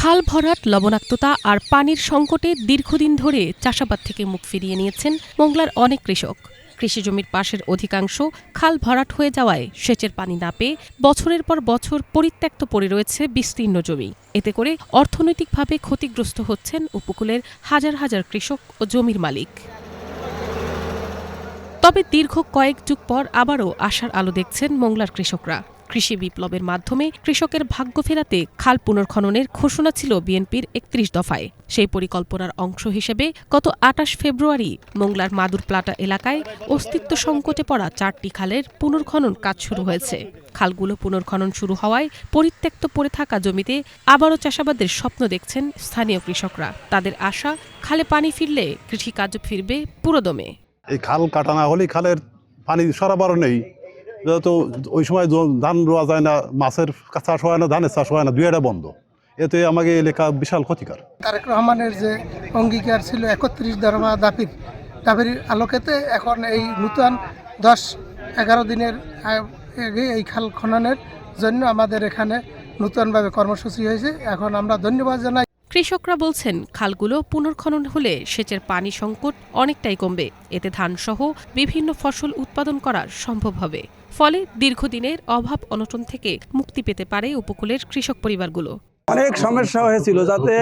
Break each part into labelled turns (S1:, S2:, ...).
S1: খাল ভরাট, লবণাক্ততা আর পানির সংকটে দীর্ঘদিন ধরে চাষাবাদ থেকে মুখ ফিরিয়ে নিয়েছেন মোংলার অনেক কৃষক। কৃষিজমির পাশের অধিকাংশ খাল ভরাট হয়ে যাওয়ায় সেচের পানি না পেয়ে বছরের পর বছর পরিত্যক্ত পড়ে রয়েছে বিস্তীর্ণ জমি। এতে করে অর্থনৈতিকভাবে ক্ষতিগ্রস্ত হচ্ছেন উপকূলের হাজার হাজার কৃষক ও জমির মালিক। তবে দীর্ঘ কয়েক যুগ পর আবারও আশার আলো দেখছেন মোংলার কৃষকরা। কৃষি বিপ্লবের মাধ্যমে কৃষকের ভাগ্য ফেরাতে খাল পুনর্খননের ঘোষণা ছিল বিএনপির ৩১ দফায়। সেই পরিকল্পনার অংশ হিসেবে গত ২৮ ফেব্রুয়ারি মোংলার মাদুরপ্লাটা এলাকায় অস্তিত্ব সংকটে পড়া ৪টি খালের পুনর্খনন কাজ শুরু হয়েছে। খালগুলো পুনর্খনন শুরু হওয়ায় পরিত্যক্ত পড়ে থাকা জমিতে আবারও চাষাবাদের স্বপ্ন দেখছেন স্থানীয় কৃষকরা। তাদের আশা, খালে পানি ফিরলে কৃষিকাজও ফিরবে পুরোদমে।
S2: এই খাল কাটা না হলে খালের পানি সরবরাহ নেই, যেহেতু ওই সময় ধান রোয়া যায় না, মাছের চাষ হয় না, ধানের চাষ হয় না, দুইটা বন্ধ। এতে আমাকে এলাকা বিশাল ক্ষতিকর।
S3: তারেক রহমানের যে অঙ্গীকার ছিল ৩১ দফা দাবির আলোকেতে এখন এই নূতন ১০-১১ দিনের আগে এই খাল খননের জন্য আমাদের এখানে নূতনভাবে কর্মসূচি হয়েছে। এখন আমরা ধন্যবাদ জানাই।
S1: কৃষকরা বলছেন, খালগুলো পুনর্খনন হলে সেচের পানি সংকট অনেকটাই কমবে। এতে ধানসহ বিভিন্ন ফসল উৎপাদন করা সম্ভব হবে। ফলে দীর্ঘদিনের অভাব অনটন থেকে মুক্তি পেতে পারে উপকূলের কৃষক পরিবারগুলো।
S4: অনেক সমস্যা হয়েছিল, যাতে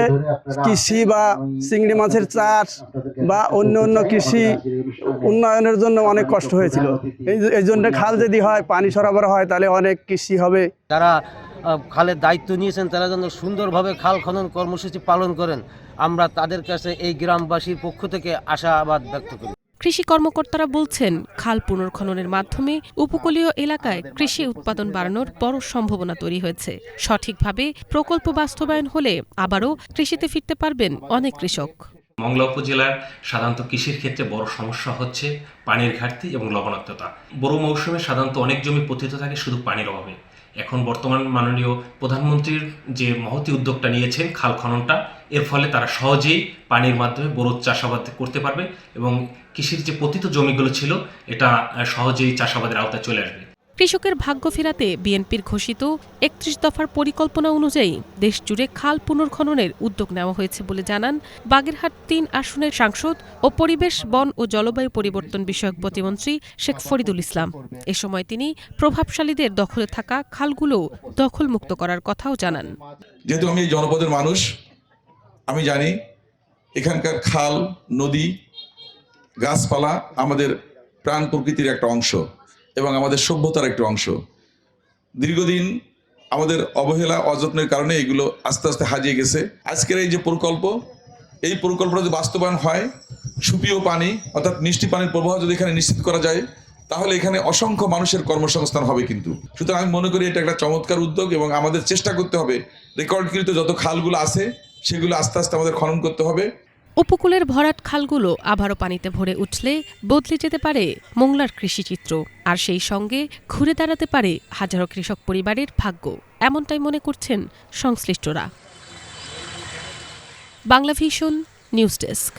S4: কৃষি বা চিংড়ি মাছের চাষ বা অন্য অন্য কৃষি উন্নয়নের জন্য অনেক কষ্ট হয়েছিল। এই জন্য খাল যদি হয়, পানি সরবরাহ হয়, তাহলে অনেক কৃষি হবে।
S5: যারা খালের দায়িত্ব নিয়েছেন তারা যেন সুন্দরভাবে খাল খনন কর্মসূচি পালন করেন, আমরা তাদের কাছে এই গ্রামবাসীর পক্ষ থেকে আশাবাদ ব্যক্ত করি।
S1: কৃষি কর্মকর্তারা বলছেন, খাল পুনর্খননের মাধ্যমে উপকূলীয় এলাকায় কৃষি উৎপাদন বাড়ানোর বড় সম্ভাবনা তৈরি হয়েছে। সঠিকভাবে প্রকল্প বাস্তবায়ন হলে আবারও কৃষিতে ফিরতে পারবেন অনেক কৃষক।
S6: মংলা উপজেলার সাধারণত কৃষির ক্ষেত্রে বড় সমস্যা হচ্ছে পানির ঘাটতি এবং লবণাক্ততা। বড় মৌসুমে সাধারণত অনেক জমি পতিত থাকে শুধু পানির অভাবে। এখন বর্তমান মাননীয় প্রধানমন্ত্রীর যে মহতী উদ্যোগটা নিয়েছেন খাল খননটা, এর ফলে তারা সহজেই পানির মাধ্যমে বড় চাষাবাদ করতে পারবে এবং কৃষির যে পতিত জমিগুলো ছিল এটা সহজেই চাষাবাদের আওতায় চলে আসবে।
S1: কৃষকের ভাগ্য ফেরাতে বিএনপির ঘোষিত ৩১ দফার পরিকল্পনা অনুযায়ী দেশজুড়ে খাল পুনর্খননের উদ্যোগ নেওয়া হয়েছে বলে জানান বাগেরহাট ৩ আসনের সাংসদ ও পরিবেশ, বন ও জলবায়ু পরিবর্তন বিষয়ক প্রতিমন্ত্রী শেখ ফরিদুল ইসলাম। এ সময় তিনি প্রভাবশালীদের দখলে থাকা খালগুলো দখলমুক্ত করার কথাও জানান।
S7: যেহেতু আমি জনপদের মানুষ, আমি জানি এখানকার খাল, নদী, গাছপালা আমাদের প্রাণ প্রকৃতির একটা অংশ এবং আমাদের সভ্যতার একটা অংশ। দীর্ঘদিন আমাদের অবহেলা, অযত্নের কারণে এগুলো আস্তে আস্তে হারিয়ে গেছে। আজকের এই যে এই প্রকল্পটা যদি বাস্তবায়ন হয়, সুপেয় পানি অর্থাৎ মিষ্টি পানির প্রবাহ যদি এখানে নিশ্চিত করা যায়, তাহলে এখানে অসংখ্য মানুষের কর্মসংস্থান হবে। কিন্তু সুতরাং আমি মনে করি এটা একটা চমৎকার উদ্যোগ এবং আমাদের চেষ্টা করতে হবে রেকর্ডকৃত যত খালগুলো আছে সেগুলো আস্তে আস্তে আমাদের খনন করতে হবে।
S1: উপকূলের ভরাট খালগুলো আবারও পানিতে ভরে উঠলে বদলে যেতে পারে মোংলার কৃষিচিত্র, আর সেই সঙ্গে ঘুরে দাঁড়াতে পারে হাজারো কৃষক পরিবারের ভাগ্য। এমনটাই মনে করছেন সংশ্লিষ্টরা। Banglavision news desk.